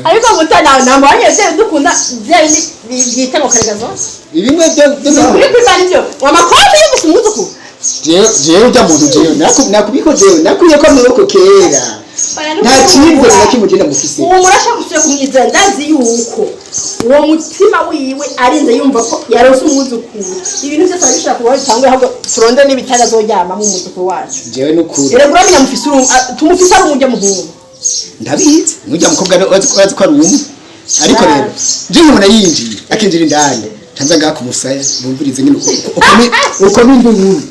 ariko mutana nambanye se dukunda byari byitego karegazo ibimwe byo kuri kuzanyo wamakofi y'umusuzuku jewe ujya muntu jewe nakubiko jewe nakuye ko mwoko kera nta kintu na kimwe genda mufise uwo murasha gusubira kumwizera ndazi yuko uwo mutima wiwe arinze yumva ko yarose umuzukuru ibintu byose abishaka kuba bitangwe ahubwo turonde n'ibitara zoryama mu muzukuru wacu jewe n'ukuri rero uramenya mufise tumufise ari umujya muhungu ndabizi nujya mukobwa wazi ko ari umwe ariko rero je nkubona yinjiye akinjira indani tanza ngaka umusaya bumvirize nyine uko n'indungu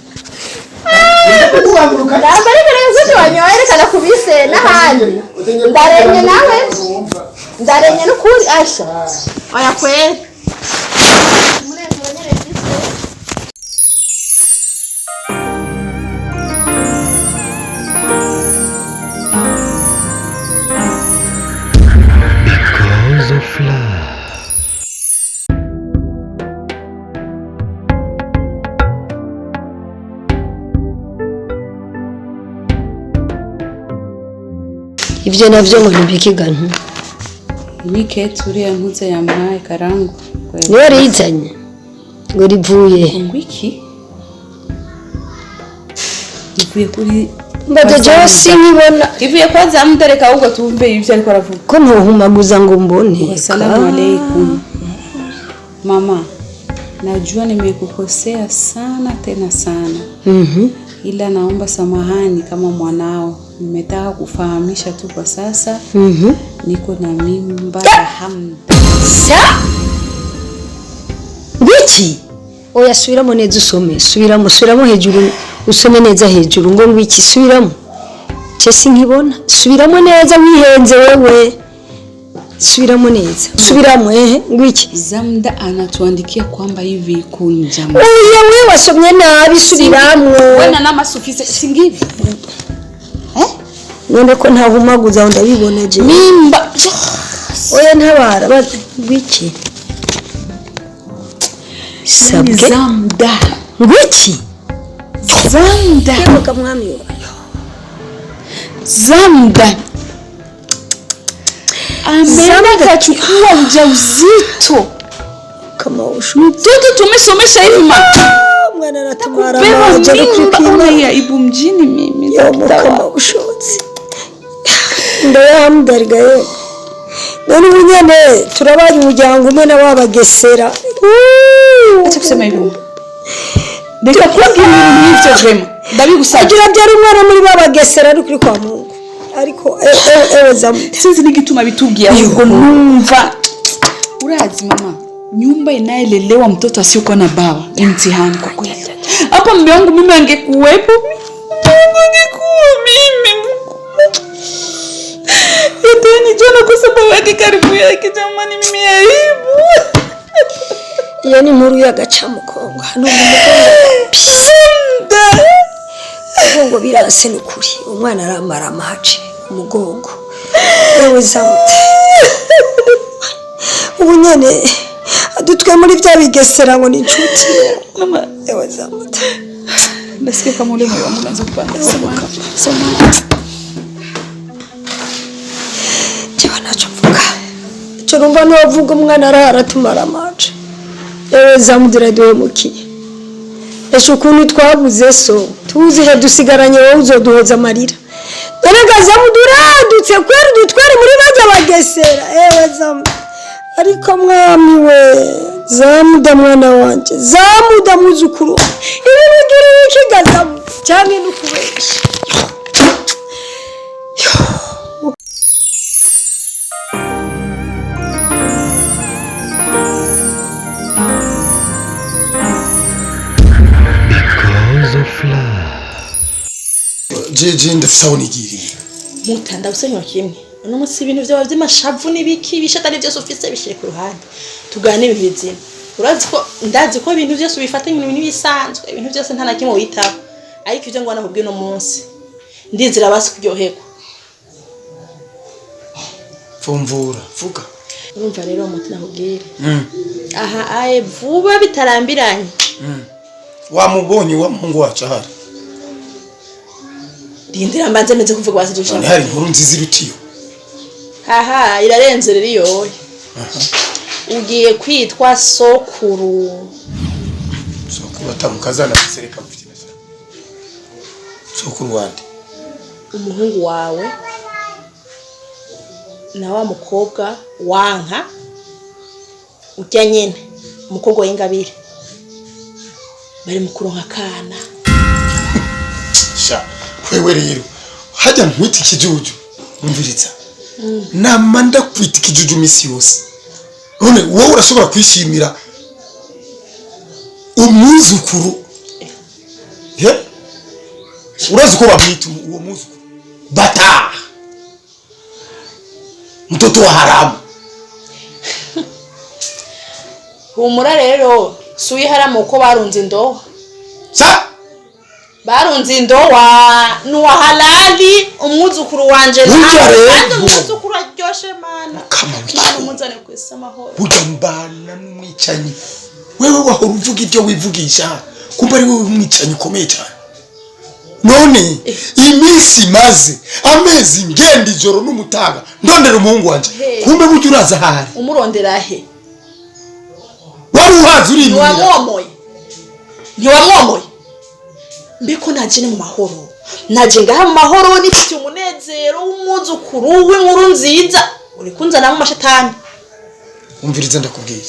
Nambari birenze wanyoherekana kubise n'ahandi ndarenye nawe ndarenye n'ukuri asha oya kweli Because of love. Ivyo navyo ngo nibikigana. Nike turiya mpuze yampaye karangu. Niwe rizanye. Ngo rivuye. Ngwiki? Ivuye kuri Mbaje Josi nibona. Ivuye kwa zamutereka ahubwo tumve ivyo ariko aravuga. Ko ntuhumaguza ngo mbone. Assalamu alaykum. Mama, najua nimekukosea sana tena sana. Ila naomba samahani kama mwanao. Nimetaka kufahamisha tu kwa sasa. Niko na mimba ya Hamda. Sa? Ngwiki? Oya subiramo neza usome. Subiramo hejuru. Usome neza hejuru ngo ngwiki subiramo. Cese nkibona. Subiramo neza wihenze wewe. Subiramo neza. Subiramo ngwiki. Zamda anatuandikia kwamba hivi kunjama. Oya wewe wasomye nabi subiramo. Wewe na nama sufise singivi. None ko ntahumaguza ndabibona je. Mimba. Oya ntabara bagwiki. Sabwe Zamda. Ngwiki. Zamda. Kemuka mwami wayo. Zamda. Amena kachukua ujauzito. Kama ushu. Mtoto tumesomesha hivi mwana anatumara maji kukripima ya ibu mjini mimi. Kama ushotsi. Ndo yamdarga yo. None unyane turabaye umuryango umwe na wabagesera. Acha kusema hivyo. Ndeka kubwira n'ivyo vrema. Ndabigusaba. Agira byari umwana muri babagesera ari kuri kwa Mungu. Ariko Zamda. Sinzi n'igituma bitubwiye ahubwo numva. Urazi mama, nyumba inayelelewa mtoto asiyokuwa na baba ni mtihani kwa kweli. Hapa mume wangu mimi angekuwepo mimi. Yatani jana kwa sababu yake karibu yake jamani mimi aibu. Yani nkuru y'agaca mukongo hano mugongo birase n'ukuri umwana aramara amahace umugongo wewe Zamda ubunyene adutwe muri bya bigesera ngo ni inshuti mama wewe Zamda nasikia kama ule moyo wangu unaanza kupanda soma Jewe nacho mvuga cyo rumva no wavuga umwana aratumara amahace ewe Zamda radiwe mukiye esho kuntu twabuze so tuzi he dusigaranye wowe uzoduhoza amarira Erega Zamda uradutse kweri dutware muri bajya bagesera ewe Zamda ariko mwami we Zamda mwana wanje Zamda muzukuru ibi bigira iki Zamda cyane n'ukubesha Because of love. jeje ndasawunigiriye mutanda usenyo kimwe uno musi ibintu byawe by'amashavu nibiki bishatari byose ufise bishire ku ruhande tugane ibintu bizima urazi ko ndazi ko ibintu byose ubifatanye ibintu bisanzwe ibintu byose nta na kimwe witaho ariko ivyo ngwana kubwe no munsi ndizira basi kuryoherwa Fumvura vuga urumva rero mutina kubwire aha aye vuba bitarambiranye wamubonye wa Mungu wacu ahari Ndindira mbanze meze kuvuga basi dusha hari inkuru nziza irutiyo aha irarenze rero yoye ugiye kwitwa sokuru. Sokuru atamukazana gusereka mufite neza. Sokuru wande umuhungu wawe na wa mukobwa wanka ujya nyene umukobwa w'Ingabire bari mukuru nkakana. Sha wewe rero hajya nkwita ikijuju umviriza namanda kwita ikijuju misi yose none wowe urashobora kwishimira umuzukuru urazi ko bamwita uwo muzukuru bata mtoto wa haramu. Humura rero suyi haramu uko barunze indoha barunze indoha nuwa halali umwuzukuru wanje kandi umwuzukuru aryoshe mana mana umuzane kwisa amahoro ujambana n'umwicanyi wewe wahora uvuga ibyo wivugisha kumba ari wewe umwicanyi ukomeye cyane none iminsi maze amezi ngenda ijoro n'umutaga ndondera umuhungu wanje kumbe buryo uraza hari umurondera he wari uhazi uri ntiwamwomoye mbiko naje ni mu mahoro naje ngaha mu mahoro nifite umunezero w'umwuzukuru w'inkuru nziza uri kunzana mu mashetani. umviriza ndakubwiye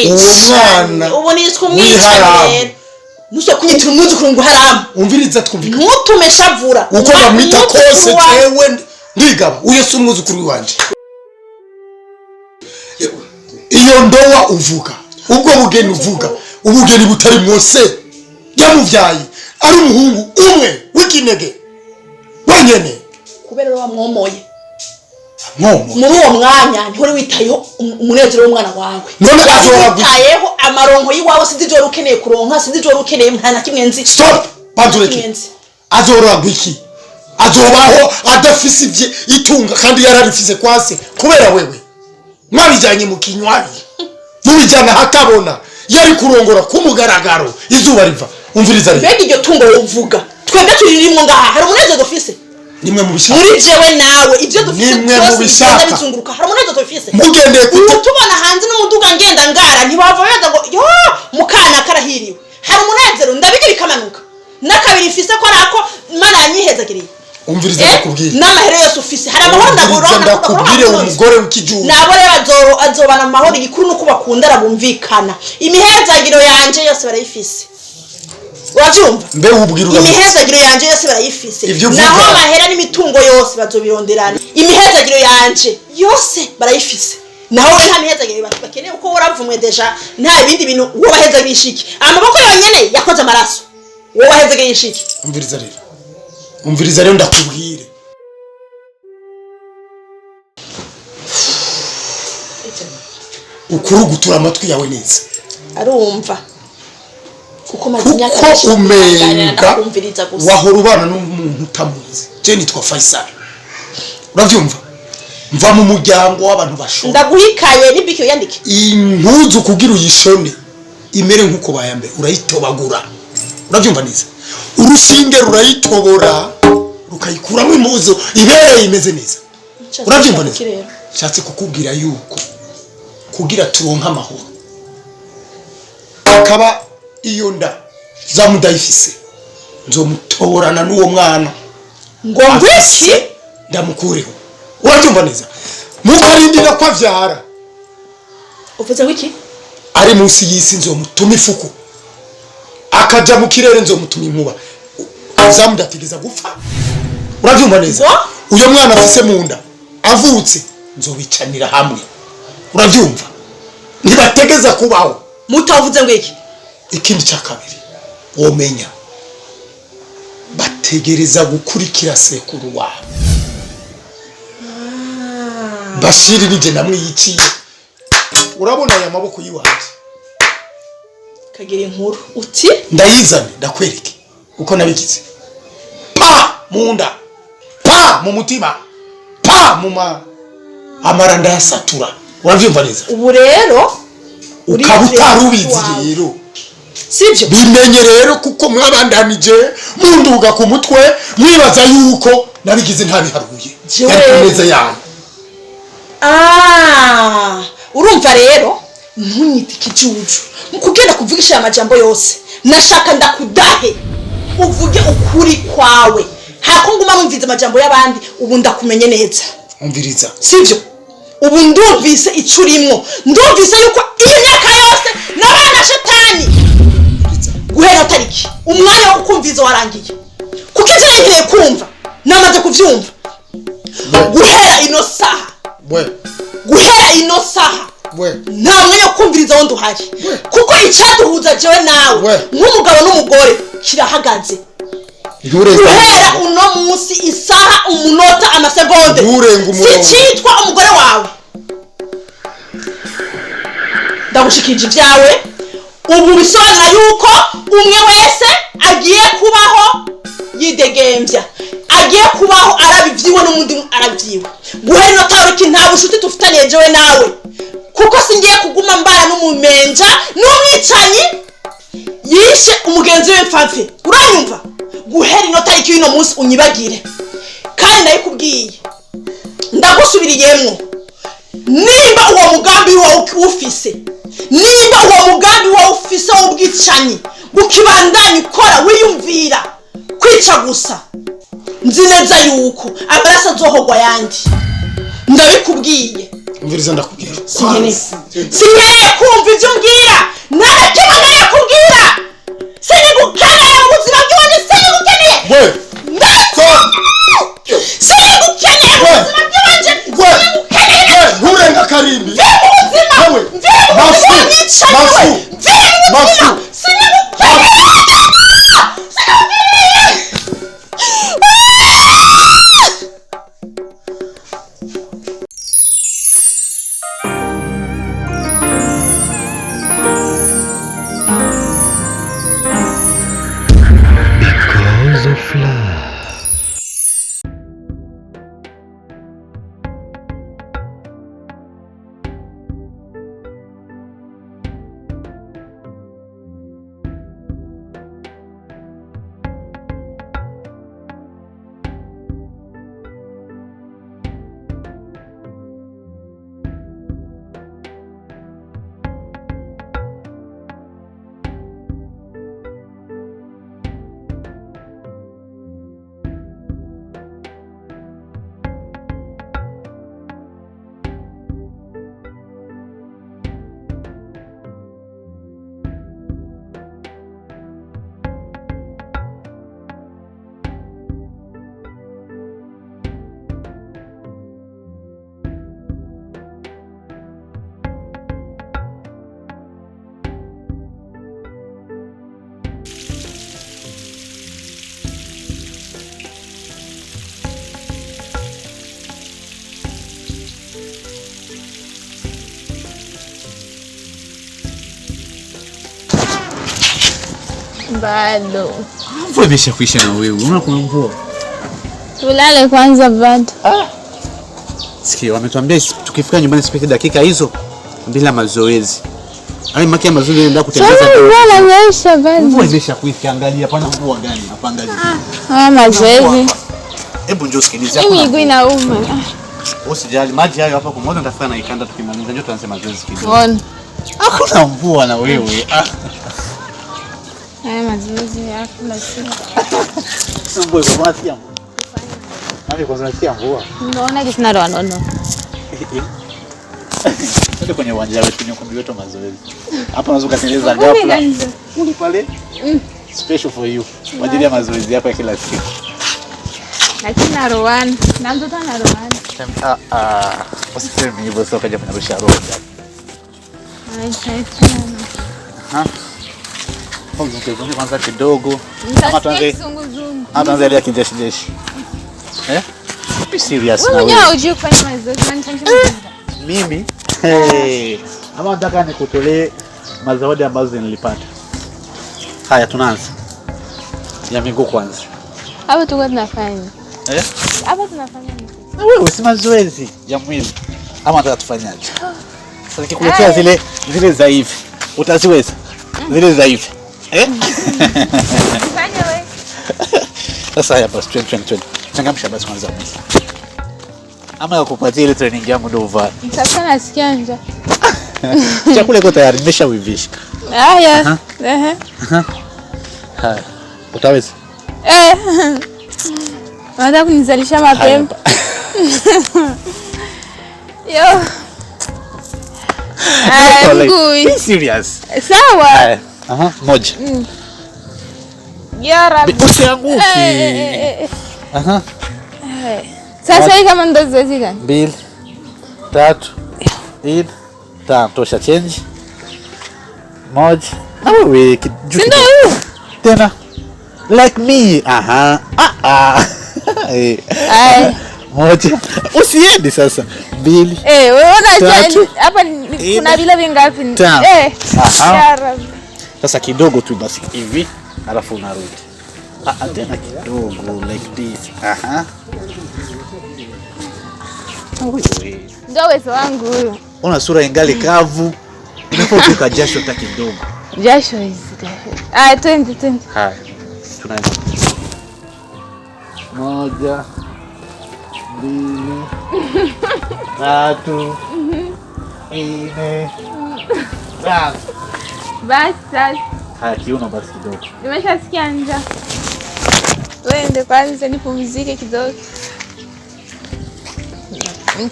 umwana ubu nitwe umwicanyi nuso kunyitira umwuzukuru ngo haramu umviriza twumvika ntutume shavura uko bamwita kose jewe ndigaba uyo si umwuzukuru wanje. Iyo ndowa uvuga ubwo bugeni uvuga ubugeni butari mwose yamuvyaye ari umuhungu umwe w'ikinege wenyene kubera wa mwomoye mwomo muri uwo mwanya ntihori witayeho umunezero w'umwana wawe none witayeho amaronko yiwawe sinzijoro ukeneye kuronka sinzijoro ukeneye nta na kimwe nzi. Stop bandureke azoragwa iki azobaho adafise ivye itunga kandi yararifise kwase kubera wewe mwabijanye mu kinywabi mubijana hakabona yari kurongora kumugaragaro izuba riva umviriza rero mbega iryo tungo uvuga twebwe turirimo ngaha hari umunezero dufise nimwe mu bishaka muri jewe nawe ibyo dufise nimwe mu bishaka bizunguruka hari umunezero dufise mugendeye tubona hanze n'umuduga ngenda ngara ntibava baza ngo yo mukana karahiriwe hari umunezero ndabige bikamanuka nakabiri ifise ko arako Imana yanyihezagiriye umviriza ndakubwira n'amahere yose ufise hari amahoro ndakubwire umugore w'ikijuju nabo rero azobana mu mahoro igikuru nuko bakundara bumvikana imihezagiro yanje yose barayifise uravyumva mbe ubwira imihezagiro yanje yose barayifise naho amahera n'imitungo yose bazobironderana imihezagiro yanje yose barayifise naho nta mihezagiro bakeneye uko uravumwe deja nta bindi bintu uwo bahezagirisha iki amaboko yonyene yakoze amaraso uwo bahezagirisha iki umviriza rero ndakubwire ukuru gutura amatwi yawe neza arumva kuko umenga wahora ubana n'umuntu utamuzi je nitwa Faisal uravyumva mva mu muryango w'abantu bashona ndaguhikaye nibiki yandike impuzu kugira uyishone imere nkuko bayambe urayitobagura uravyumva neza urushinge rurayitobora rukayikuramo impuzu ibereye imeze neza uravyumva neza nshatse kukubwira yuko kugira turonka amahoro akaba iyo nda zamudayifise nzomutorana n'uwo mwana ngo ngwiki ndamukureho uravyumva neza mukarindira ko avyara uvuze wiki ari munsi y'isi nzomutuma ifuku akaja mu kirere nzomutuma inkuba zamudategeza gupfa uravyumva neza uyo mwana afise mu nda avutse nzobicanira hamwe uravyumva ntibategeza kubaho mutavuze ngo iki ikindi cya kabiri womenya bategereza gukurikira sekuru wabo Bashiri nije namwiyiciye urabona aya maboko yiwanje kagira inkuru uti ndayizane ndakwereke uko nabigize pa munda pa mu mutima pa mu amaranda yasatura uravyumva neza ubu rero ukaba utarubizi rero sivyo bimenye rero kuko mwabandanije munduga ku mutwe mwibaza yuko nabigize ntabiharuye neza yawe urumva rero ntunyite ikijuju mukugenda kuvugisha amajambo yose nashaka ndakudahe uvuge ukuri kwawe hako nguma mumviza amajambo y'abandi ubu ndakumenye neza umviriza sivyo ubu ndumvise icurimwo ndumvise yuko iyi myaka yose nabana shetani guhera tariki umwanya wo kumviza warangiye kuko ivyo ngiye kumva namaze kuvyumva guhera ino saha nta mwanya wo kumviriza wo nduhari kuko icaduhuza jewe nawe nk'umugabo n'umugore kirahagaze guhera uno munsi isaha umunota amasegonde sicitwa umugore wawe ndagushikije ibyawe ubu bisobanura yuko umwe wese agiye kubaho yidegembya agiye kubaho arabivyiwe n'umundi arabyiwe guhera no tariki nta bushuti tufitanye jewe nawe kuko singiye kuguma mbana n'umumenja n'umwicanyi yishe umugenzi we mfamfe uranyumva guhera ino tariki y'ino munsi unyibagire kandi ndayikubwiye ndagusubiriyemwo nimba uwo mugambi wawe ufise w'ubwicanyi bukibandanya ukora wiyumvira kwica gusa nzi neza yuko amaraso azohogwa yandi ndabikubwiye umviriza ndakubwira sinkeneye kumva ivyo mbwira ntarakimwe ndakubwira sinigukeneye mu buzima bw'iwanjye sinigukeneye sinigukeneye mu buzima bw'iwanjye sinigukeneye nturenga karimbi Because of love. Bado. Mvua imeshakwisha na wewe. Unaona kuna mvua? Tulale kwanza bado. Sikia, wametuambia tukifika nyumbani sipite dakika hizo bila mazoezi. Ai makia mazoezi ndio kutembeza. Mvua imeisha bado. Mvua imeshakwisha, angalia hapana mvua gani hapa angalia. Mazoezi. Hebu njoo sikiliza. Mimi miguu inauma. Usijali, maji hayo hapa kumoja nitafika na ikanda tukimaliza njoo tuanze mazoezi kidogo. Ona. Hakuna mvua na wewe. Haya mazoezi yako lazima. Mvua iko wapi hapo? Nani kwanza nasikia mvua? Unaona kisina roho nono. Ndio kwenye uwanja wetu kwenye ukumbi wetu mazoezi. Hapa unaweza kutengeneza ghafla. Uli pale? Special for you. Kwa ajili ya mazoezi yako ya kila siku. Lakini na Rowan, na mtoto na Rowan. Usiseme hivyo sio kaja kunarusha roho. Ungezungumza kwanza kidogo. Kama tuanze ile ya kijeshi jeshi. Be serious na wewe. Wewe unajua kufanya mazoezi mimi ama nataka nikutolee mazawadi ambazo nilipata. Haya tunaanza. Ya miguu kwanza. Hapo tuko tunafanya. Hapo tunafanya nini? Na wewe si mazoezi ya mwili. Ama nataka tufanyaje? Sasa nikikuletea zile za hivi. Utaziweza? Zile za hivi. Fanya wewe. Sasa haya basi, twende. Changamsha basi kwanza mimi. Ama ya kupatia ile training yangu ndio uvae. Sasa nasikia njaa. Chakula iko tayari, nimeshawivisha. Haya. Haya. Utaweza? Unataka kunizalisha mapema. Yo. Be serious. Sawa. Moja. Ya Rabbi. Usianguke. Sasa hii kama ndo zoezi gani? 2, 3, 4, 5. Tosha change. Moja. Wewe kijuki. Tena. Like me. Moja. Usiende sasa. 2. Wewe unajua hapa kuna vile vingapi? Ya Rabbi. Sasa kidogo tu basi hivi, alafu unarudi. Tena kidogo like this. Ndio uwezo wangu huyo. Una sura ingali kavu. Unafaa kuweka jasho hata kidogo. Jasho hizi. Twende. Haya. Tunaenda. 1, 2, 3, 4, 5. Basi sasa. Haya, kiuno basi kidogo. Nimeshasikia njaa. Twende kwanza nipumzike kidogo.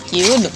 Kiuno.